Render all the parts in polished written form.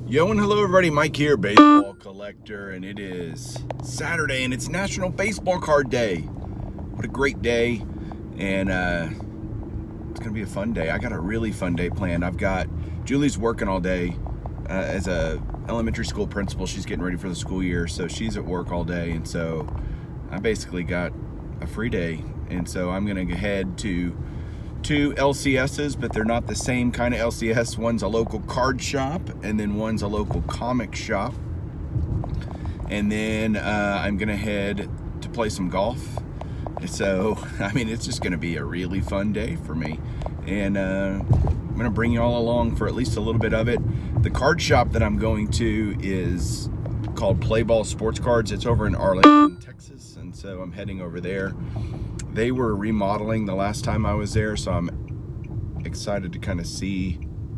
Yo and hello everybody, Mike here, baseball collector, and it is Saturday and it's National Baseball Card Day. What a great day, and it's gonna be a fun day. I got a really fun day planned. Julie's working all day as a elementary school principal. She's getting ready for the school year, so she's at work all day, and so I basically got a free day, and so I'm gonna head to two LCSs, but they're not the same kind of LCS. One's a local card shop, and then one's a local comic shop. And then I'm gonna head to play some golf. So, I mean, it's just gonna be a really fun day for me. And I'm gonna bring you all along for at least a little bit of it. The card shop that I'm going to is called Play Ball Sports Cards. It's over in Arlington, Texas, and so I'm heading over there. They were remodeling the last time I was there, so I'm excited to kind of see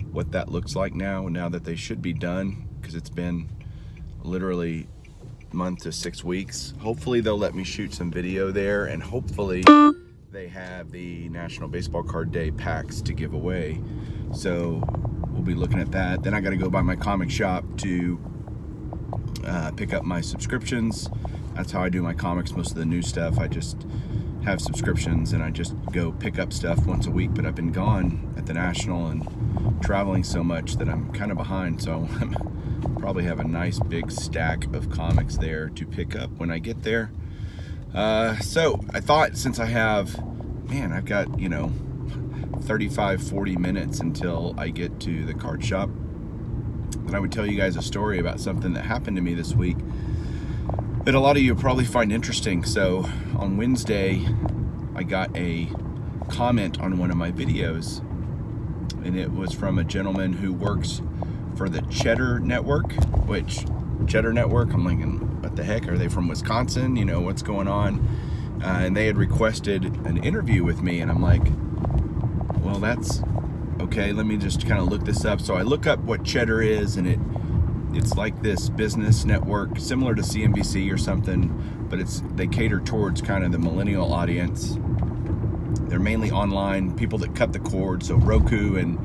what that looks like now that they should be done, because it's been literally a month to 6 weeks. Hopefully they'll let me shoot some video there, and hopefully they have the National Baseball Card Day packs to give away. So we'll be looking at that. Then I got to go by my comic shop to pick up my subscriptions. That's how I do my comics. Most of the new stuff, I just have subscriptions and I just go pick up stuff once a week. But I've been gone at the National and traveling so much that I'm kind of behind, so I'm probably have a nice big stack of comics there to pick up when I get there. So I thought, since I've got 35-40 minutes until I get to the card shop, that I would tell you guys a story about something that happened to me this week that a lot of you probably find interesting. So on Wednesday, I got a comment on one of my videos, and it was from a gentleman who works for the Cheddar Network, I'm thinking, what the heck? Are they from Wisconsin? What's going on? And they had requested an interview with me, and I'm like, well, that's okay. Let me just kind of look this up. So I look up what Cheddar is, and it's like this business network similar to CNBC or something, but they cater towards kind of the millennial audience. They're mainly online, people that cut the cord, so Roku and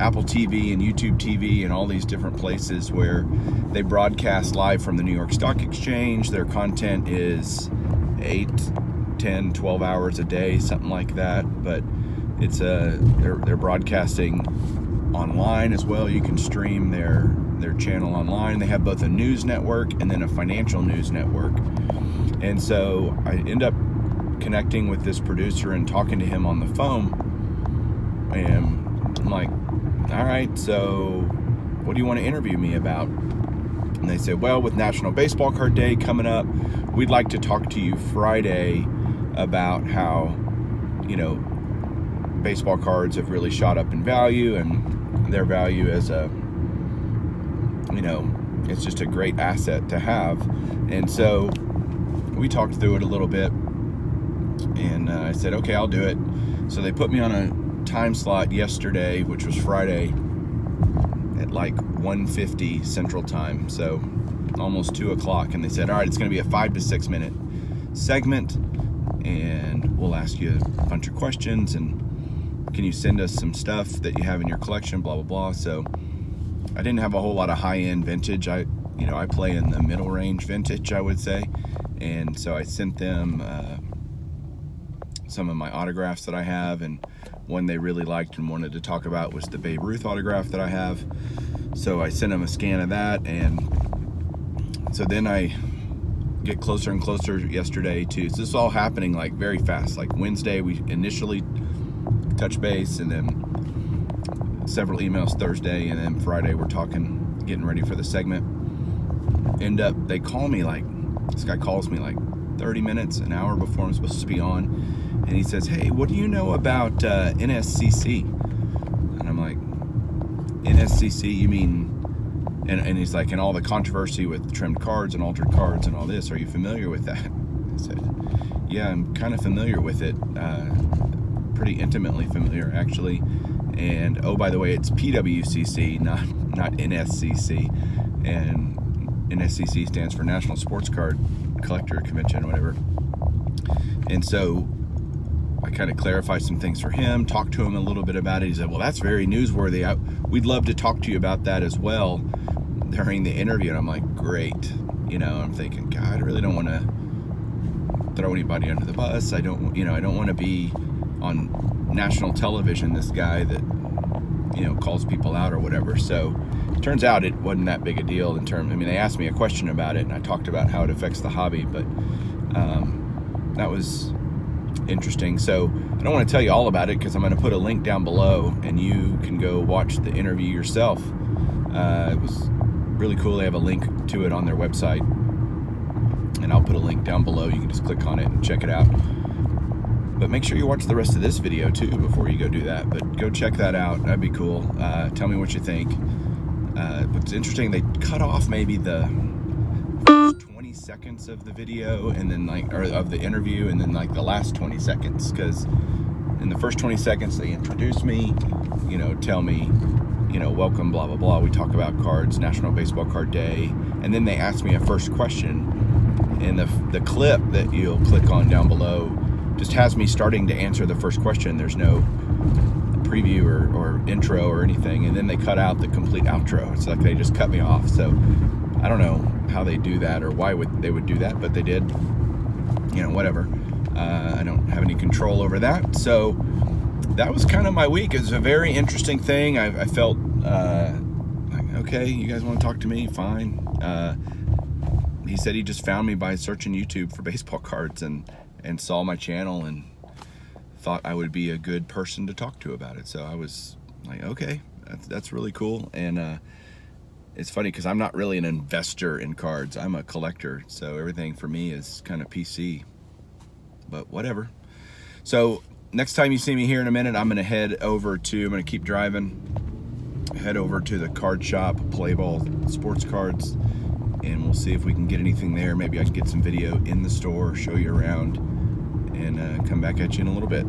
Apple TV and YouTube TV and all these different places where they broadcast live from the New York Stock Exchange. Their content is 8, 10, 12 hours a day, something like that, but they're broadcasting online as well. You can stream their channel online. They have both a news network and then a financial news network. And so I end up connecting with this producer and talking to him on the phone, and I'm like, all right, so what do you want to interview me about? And they said, well, with National Baseball Card Day coming up, we'd like to talk to you Friday about how baseball cards have really shot up in value, and their value as it's just a great asset to have. And so we talked through it a little bit, and I said, okay, I'll do it. So they put me on a time slot yesterday, which was Friday, at like 1:50 Central Time, so almost 2 o'clock. And they said, all right, it's going to be a 5 to 6 minute segment, and we'll ask you a bunch of questions, and can you send us some stuff that you have in your collection, blah, blah, blah. So I didn't have a whole lot of high-end vintage. I play in the middle range vintage, I would say. And so I sent them some of my autographs that I have, and one they really liked and wanted to talk about was the Babe Ruth autograph that I have. So I sent them a scan of that, and so then I get closer and closer yesterday to, so this is all happening like very fast. Like Wednesday, we initially touch base, and then several emails Thursday, and then Friday we're talking, getting ready for the segment. They call me, this guy calls me like 30 minutes, an hour before I'm supposed to be on, and he says, hey, what do you know about NSCC? And I'm like, NSCC, you mean, and he's like, and all the controversy with trimmed cards and altered cards and all this, are you familiar with that? I said, yeah, I'm kind of familiar with it, pretty intimately familiar, actually. And oh, by the way, it's PWCC, not NSCC, and NSCC stands for National Sports Card Collector Convention, whatever. And so I kind of clarified some things for him, talked to him a little bit about it. He said, well, that's very newsworthy. We'd love to talk to you about that as well. during the interview, and I'm like, great. You know, I'm thinking, God, I really don't want to throw anybody under the bus. I don't want to be on national television, this guy that, you know, calls people out or whatever. So it turns out it wasn't that big a deal in terms, I mean, they asked me a question about it, and I talked about how it affects the hobby, but that was interesting. So I don't want to tell you all about it because I'm going to put a link down below and you can go watch the interview yourself. It was really cool. They have a link to it on their website, and I'll put a link down below. You can just click on it and check it out. But make sure you watch the rest of this video too before you go do that. But go check that out. That'd be cool. Tell me what you think. What's interesting, they cut off maybe the first 20 seconds of the video, and then or of the interview, and then like the last 20 seconds, because in the first 20 seconds they introduce me, you know, tell me, you know, welcome, blah blah blah. We talk about cards, National Baseball Card Day, and then they ask me a first question. And the clip that you'll click on down below just has me starting to answer the first question. There's no preview or intro or anything, and then they cut out the complete outro. It's like they just cut me off. So I don't know how they do that or why they would do that, but they did. You know, whatever. I don't have any control over that. So that was kind of my week. It was a very interesting thing. I felt like, okay, you guys want to talk to me? Fine. He said he just found me by searching YouTube for baseball cards and saw my channel and thought I would be a good person to talk to about it. So I was like, okay, that's really cool. And it's funny because I'm not really an investor in cards. I'm a collector. So everything for me is kind of PC, but whatever. So next time you see me here in a minute, I'm going to keep driving, head over to the card shop, Play Ball Sports Cards, and we'll see if we can get anything there. Maybe I can get some video in the store, show you around, and come back at you in a little bit.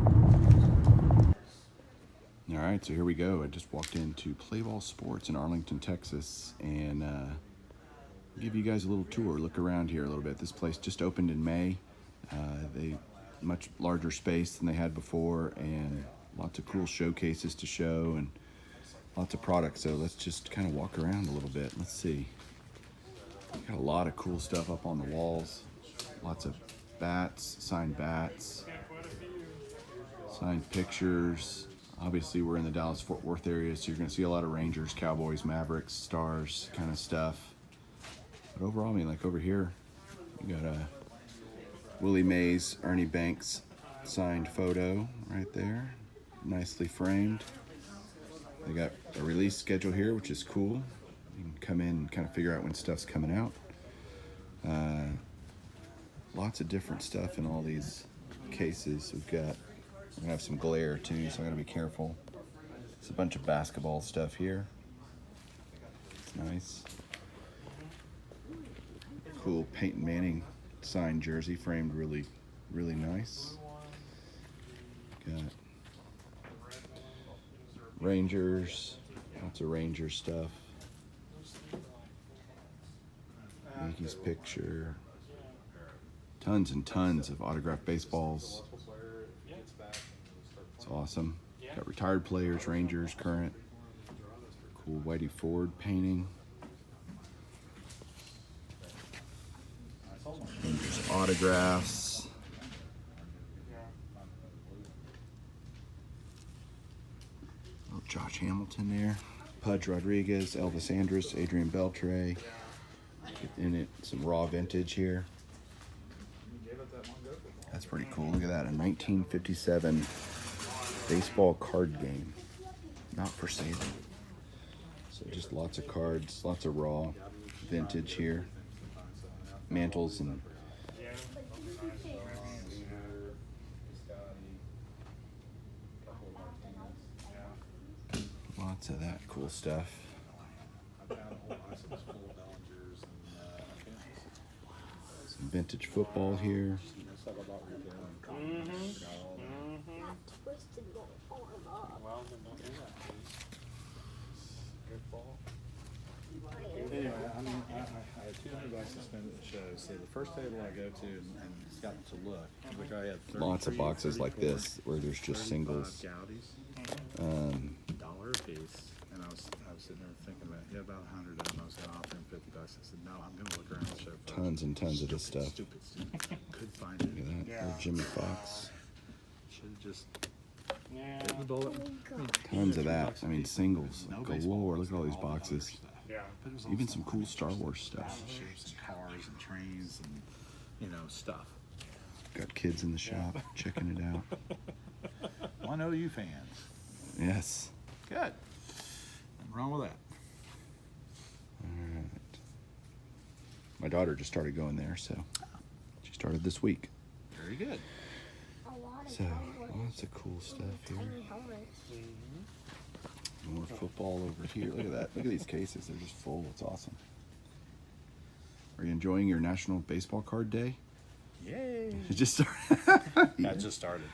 All right, so here we go. I just walked into Play Ball Sports in Arlington, Texas, and give you guys a little tour, look around here a little bit. This place just opened in May. They much larger space than they had before, and lots of cool showcases to show, and lots of products. So let's just kind of walk around a little bit. Let's see. Got a lot of cool stuff up on the walls. Lots of bats, signed pictures. Obviously, we're in the Dallas-Fort Worth area, so you're going to see a lot of Rangers, Cowboys, Mavericks, Stars kind of stuff. But overall, I mean, like over here, you got a Willie Mays, Ernie Banks signed photo right there, nicely framed. They got a release schedule here, which is cool. You can come in and kind of figure out when stuff's coming out. Lots of different stuff in all these cases. We're gonna have some glare too, so I gotta be careful. There's a bunch of basketball stuff here. It's nice. Cool Peyton Manning signed jersey, framed really, really nice. Got Rangers, lots of Rangers stuff. Yankees picture. Tons and tons of autographed baseballs. It's awesome. Got retired players, Rangers, current. Cool Whitey Ford painting. Rangers autographs. Oh, Josh Hamilton there. Pudge Rodriguez, Elvis Andrus, Adrian Beltre. In it, some raw vintage here. That's pretty cool. Look at that, a 1957 baseball card game. Not for sale. So just lots of cards, lots of raw vintage here. Mantles and lots of that cool stuff. Some vintage football here. Anyway, I mean, I had $200 to spend at the show. So the first table I go to and got to look, which I had Lots of boxes like this where there's just singles. $1 a piece, and I was sitting there thinking about, about 100 of them I was going to offer him. bucks. I said, no, I'm going to look around the show first. Tons and tons of this stuff. Stupid. Couldn't find it. Look at that. Yeah. Old Jimmy Fox. Should have just Yeah. bit the bullet. Tons of that. I mean, singles No baseball galore. cards, Look at all these the other boxes. stuff. Yeah. But it was all Even stuff some like cool that. Star Wars stuff. Ships and cars and trains and, stuff. Got kids in the shop checking it out. One OU fans. Yes. Good. Nothing wrong with that. All right. My daughter just started going there, so she started this week. Very good. A lot of So cowboys. lots of cool stuff here. Tiny helmets. More football over here. Look at that. Look at these cases. They're just full. It's awesome. Are you enjoying your National Baseball Card Day? Yay. It just started. That just started.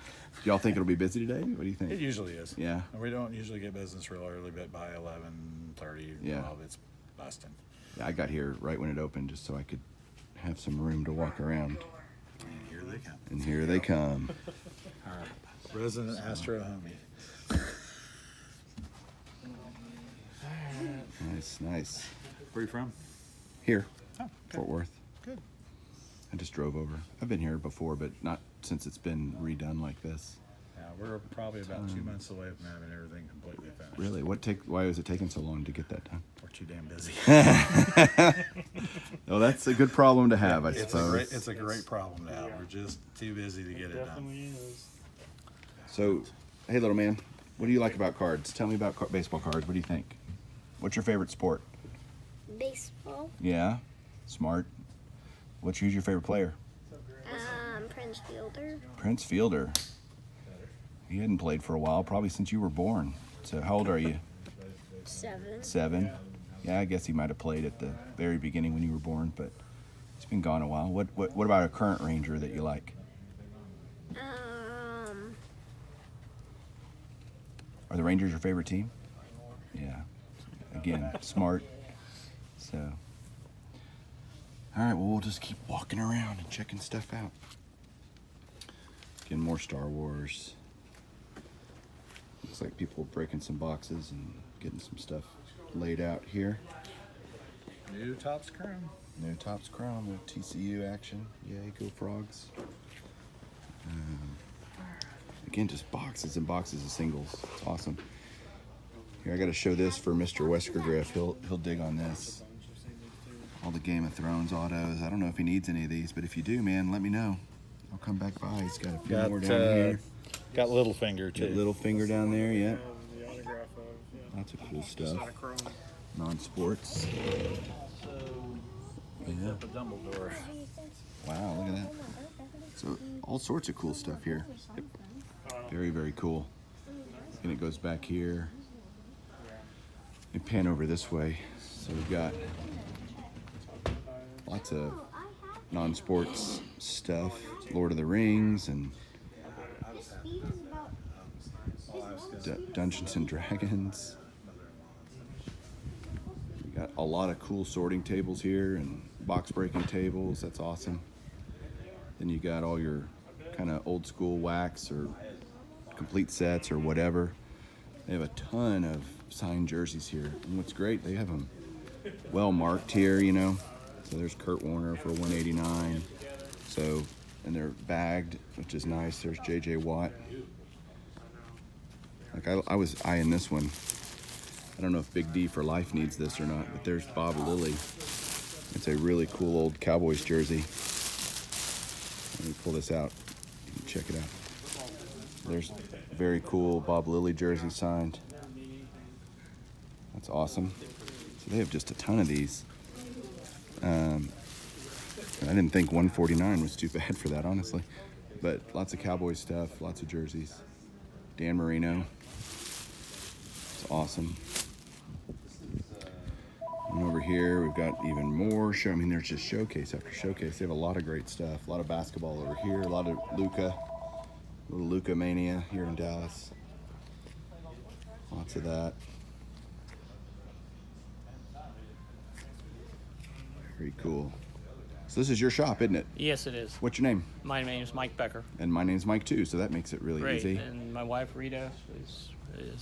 Do y'all think it'll be busy today? What do you It think? usually is. Yeah. And we don't usually get business real early, but by 11:30, Yeah. 12, it's busting. Yeah, I got here right when it opened just so I could have some room to walk around. And here they come. And here they come. All right. Resident Astro homie. Nice, nice. Where you from? Here, Oh, okay. Fort Worth. Good. I just drove over. I've been here before, but not since it's been redone like this. Yeah, we're probably about 2 months away from having everything completely finished. Really? Why was it taking so long to get that done? We're too damn busy. Well, that's a good problem to have, I It's suppose. a great problem to have. We're just too busy to get it done. Definitely is. So, hey, little man, what do you like about cards? Tell me about baseball cards. What do you think? What's your favorite sport? Baseball. Yeah, smart. Who's your favorite player? Prince Fielder. Prince Fielder. He hadn't played for a while, probably since you were born. So, how old are you? 7. 7. Yeah, I guess he might have played at the very beginning when you were born, but he's been gone a while. What about a current Ranger that you like? Are the Rangers your favorite team? Yeah. Again, smart. So, all right, well, we'll just keep walking around and checking stuff out. Again, more Star Wars. Looks like people breaking some boxes and getting some stuff laid out here. New Topps Chrome. No Topps Chrome with TCU action. Yay, go Frogs. Again, just boxes and boxes of singles. It's awesome. Here, I got to show this for Mr. Weskergriff. He'll dig on this. All the Game of Thrones autos. I don't know if he needs any of these, but if you do, man, let me know. I'll come back by. He's got a few more down here. Got Littlefinger too. Got Littlefinger down there, yeah. The autograph of, Lots of cool It's stuff. not a chrome. Non-sports. Yeah. The Dumbledore. Wow, look at that. So all sorts of cool stuff here. Very, very cool. And it goes back here. And pan over this way. So we've got lots of non-sports stuff. Lord of the Rings and Dungeons and Dragons. We got a lot of cool sorting tables here and box breaking tables. That's awesome. Then you got all your kind of old school wax or complete sets or whatever. They have a ton of signed jerseys here. And what's great, they have them well marked here, you know. So there's Kurt Warner for $189. So, and they're bagged, which is nice. There's JJ Watt. Like I was eyeing this one. I don't know if Big D for Life needs this or not, but there's Bob Lilly. It's a really cool old Cowboys jersey. Let me pull this out. You can check it out. There's a very cool Bob Lilly jersey signed. That's awesome. So they have just a ton of these. And I didn't think 149 was too bad for that, honestly. But lots of Cowboys stuff, lots of jerseys. Dan Marino. It's awesome. And over here, we've got even more show. I mean, there's just showcase after showcase. They have a lot of great stuff. A lot of basketball over here. A lot of Luka. A little Luka mania here in Dallas. Lots of that. Very cool. So this is your shop, isn't it? Yes, it is. What's your name? My name is Mike Becker. And my name's Mike too, so that makes it really Great. easy. And my wife Rita is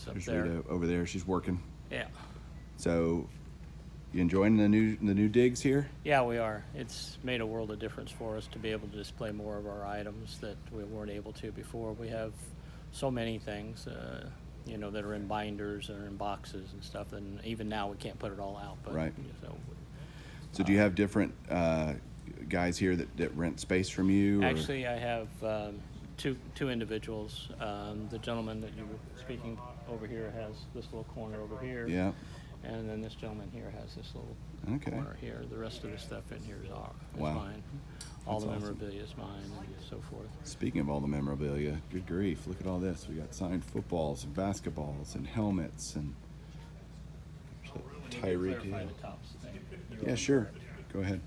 up There's there. Rita over there. She's working. Yeah. So You enjoying the new digs here? Yeah, we are. It's made a world of difference for us to be able to display more of our items that we weren't able to before. We have so many things, that are in binders or in boxes and stuff, and even now we can't put it all out. But, Right. So So do you have different guys here that rent space from you? Or? actually, I have two individuals. The gentleman that you were speaking over here has this little corner over here. Yeah. And then this gentleman here has this little corner here. The rest of the stuff in here is mine. All That's the awesome. memorabilia is mine and so forth. Speaking of all the memorabilia, good grief, look at all this. We got signed footballs and basketballs and helmets and Tyreek. Clarify the tops thing. Yeah, sure. Go ahead.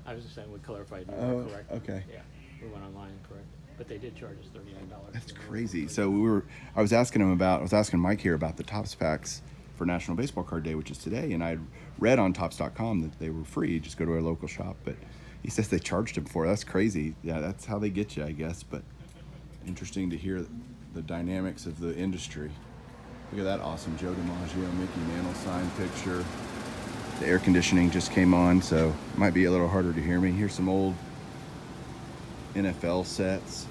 I was just saying we clarified you Oh, were correct. okay. Yeah, we went online correct. But they did charge us $39. That's crazy. So I was asking Mike here about the Topps packs for National Baseball Card Day, which is today, and I read on Topps.com that they were free. Just go to a local shop, but he says they charged him for it. That's crazy. Yeah, that's how they get you, I guess. But interesting to hear the dynamics of the industry. Look at that awesome Joe DiMaggio, Mickey Mantle signed picture. The air conditioning just came on, so it might be a little harder to hear me. Here's some old NFL sets.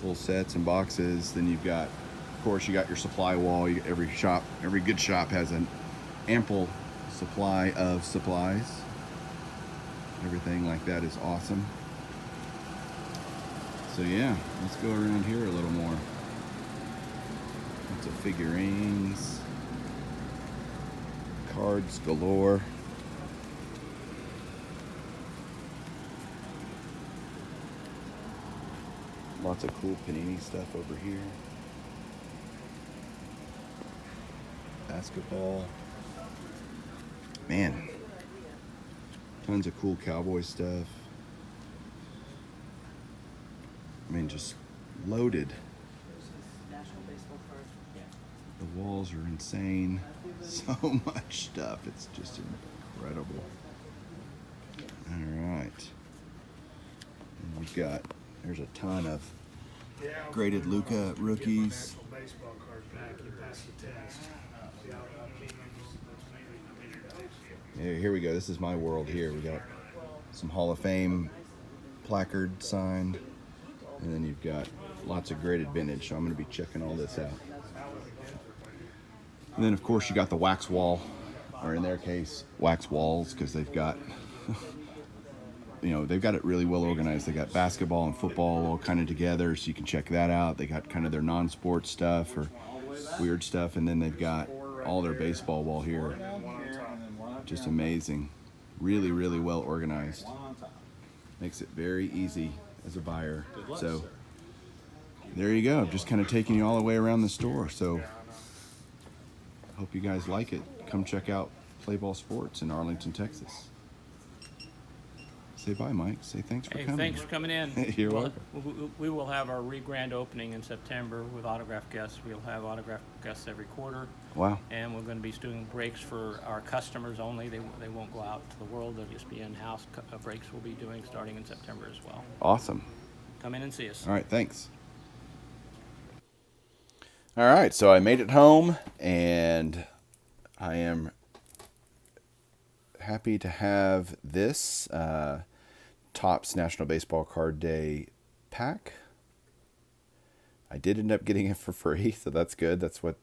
Full sets and boxes. Then you've got, of course, you got your supply wall. Every good shop has an ample supply of supplies. Everything like that is awesome. So yeah, let's go around here a little more. Lots of figurines, cards galore. Lots of cool Panini stuff over here. Basketball. Man. Tons of cool cowboy stuff. I mean, just loaded. The walls are insane. So much stuff. It's just incredible. All right. And we've got, there's a ton of graded Luka rookies. Here we go. This is my world here. We got some Hall of Fame placard signed, and then you've got lots of graded vintage. So I'm going to be checking all this out. And then, of course, you got the wax wall, or in their case, wax walls, because they've got, they've got it really well organized. They got basketball and football all kind of together, so you can check that out. They got kind of their non-sports stuff or weird stuff, and then they've got all their baseball wall here. Just amazing. Really, really well organized. Makes it very easy as a buyer. So there you go. Just kind of taking you all the way around the store. So hope you guys like it. Come check out Play Ball Sports in Arlington, Texas. Say bye, Mike. Say thanks for coming. Thanks for coming in. You're welcome. We will have our re-grand opening in September with autograph guests. We'll have autograph guests every quarter. Wow. And we're going to be doing breaks for our customers only. They won't go out to the world. They'll just be in-house breaks we'll be doing starting in September as well. Awesome. Come in and see us. All right, thanks. All right, so I made it home, and I am happy to have this Topps National Baseball Card Day pack. I did end up getting it for free, so that's good. That's what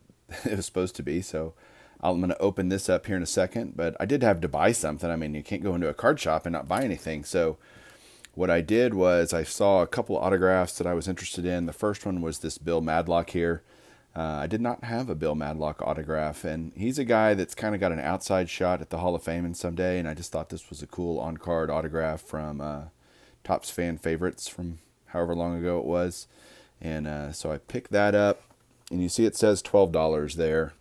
it was supposed to be. So I'm going to open this up here in a second, but I did have to buy something. I mean, you can't go into a card shop and not buy anything. So what I did was I saw a couple of autographs that I was interested in. The first one was this Bill Madlock here. I did not have a Bill Madlock autograph, and he's a guy that's kind of got an outside shot at the Hall of Fame in someday, and I just thought this was a cool on-card autograph from Topps fan favorites from however long ago it was. And so I picked that up, and you see it says $12 there.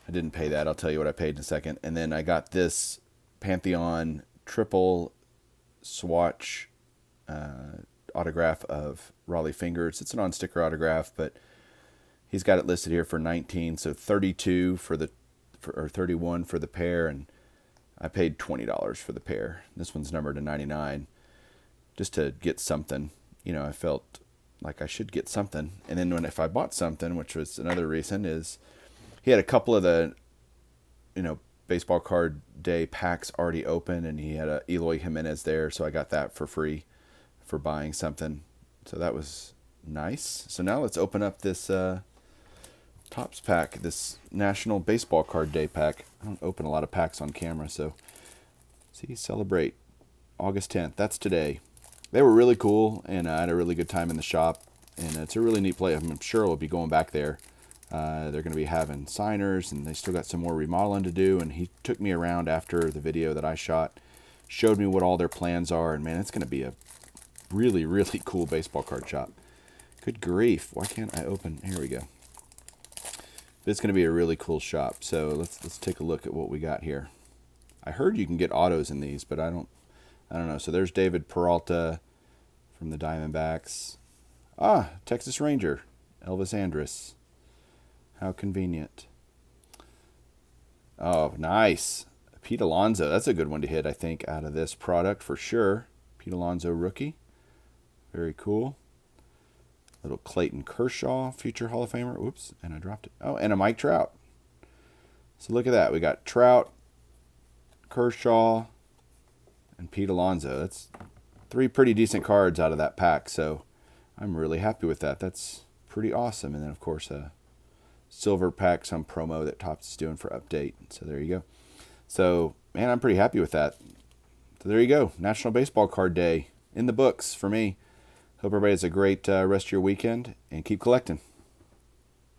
I didn't pay that. I'll tell you what I paid in a second. And then I got this Pantheon triple swatch autograph of Raleigh Fingers. It's an on-sticker autograph, but he's got it listed here for 19, so 32 or 31 for the pair, and I paid $20 for the pair. This one's numbered to 99, just to get something. I felt like I should get something. And then if I bought something, which was another reason, is he had a couple of the, baseball card day packs already open, and he had a Eloy Jimenez there, so I got that for free for buying something. So that was nice. So now let's open up this Topps pack, this National Baseball Card Day pack. I don't open a lot of packs on camera, so see, celebrate August 10th. That's today. They were really cool, and I had a really good time in the shop, and it's a really neat place. I'm sure we'll be going back there. They're going to be having signers, and they still got some more remodeling to do, and he took me around after the video that I shot, showed me what all their plans are, and man, it's going to be a really, really cool baseball card shop. Good grief. Why can't I open? Here we go. It's going to be a really cool shop. So let's take a look at what we got here. I heard you can get autos in these, but I don't know. So there's David Peralta from the Diamondbacks. Texas Ranger, Elvis Andrus. How convenient. Oh, nice. Pete Alonso. That's a good one to hit, I think, out of this product for sure. Pete Alonso rookie. Very cool. Little Clayton Kershaw, future Hall of Famer. Oops, and I dropped it. Oh, and a Mike Trout. So look at that. We got Trout, Kershaw, and Pete Alonso. That's 3 pretty decent cards out of that pack, so I'm really happy with that. That's pretty awesome. And then, of course, a silver pack, some promo that Topps is doing for update. So there you go. So, man, I'm pretty happy with that. So there you go. National Baseball Card Day in the books for me. Hope everybody has a great rest of your weekend, and keep collecting.